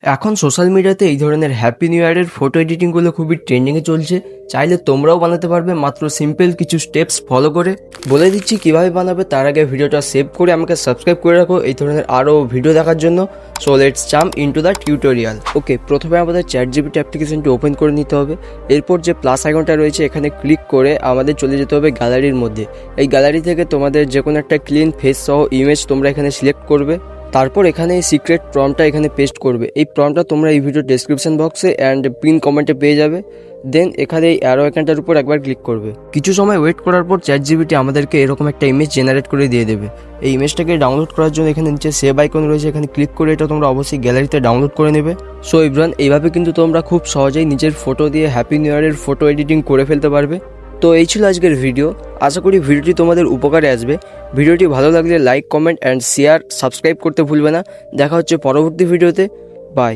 এখন সোশ্যাল মিডিয়াতে এই ধরনের হ্যাপি নিউ ইয়ারের ফটো এডিটিংগুলো খুবই ট্রেন্ডিংয়ে চলছে। চাইলে তোমরাও বানাতে পারবে মাত্র সিম্পল কিছু স্টেপস ফলো করে। বলে দিচ্ছি কীভাবে বানাবে, তার আগে ভিডিওটা সেভ করে আমাকে সাবস্ক্রাইব করে রাখো এই ধরনের আরও ভিডিও দেখার জন্য। So let's jump into the tutorial. Okay, প্রথমে আমাদের ChatGPT অ্যাপ্লিকেশনটি ওপেন করে নিতে হবে। এরপর যে প্লাস আইকনটা রয়েছে এখানে ক্লিক করে আমাদের চলে যেতে হবে গ্যালারির মধ্যে। এই গ্যালারি থেকে তোমাদের যে কোনো একটা ক্লিন ফেস সহ ইমেজ তোমরা এখানে সিলেক্ট করবে। তারপর এখানে এই সিক্রেট প্রম্পটটা এখানে পেস্ট করবে। এই প্রম্পটটা তোমরা এই ভিডিও ডেসক্রিপশন বক্সে অ্যান্ড পিন কমেন্টে পেয়ে যাবে। দেন এখানে এই অ্যারো আইকনটার উপর একবার ক্লিক করবে। কিছু সময় ওয়েট করার পর ChatGPT আমাদেরকে এরকম একটা ইমেজ জেনারেট করে দিয়ে দেবে। এই ইমেজটাকে ডাউনলোড করার জন্য এখানে নিচে সেভ আইকন রয়েছে, এখানে ক্লিক করে এটা তোমরা অবশ্যই গ্যালারিতে ডাউনলোড করে নেবে। সো এভরিওয়ান, এইভাবে কিন্তু তোমরা খুব সহজেই নিজের ফটো দিয়ে হ্যাপি নিউ ইয়ারের ফটো এডিটিং করে ফেলতে পারবে। তো এই ছিল আজকের ভিডিও। আশা করি ভিডিওটি তোমাদের উপকারে আসবে। ভিডিওটি ভালো লাগলে like, comment and share, subscribe করতে ভুলবে না। দেখা হচ্ছে পরবর্তী ভিডিওতে। বাই।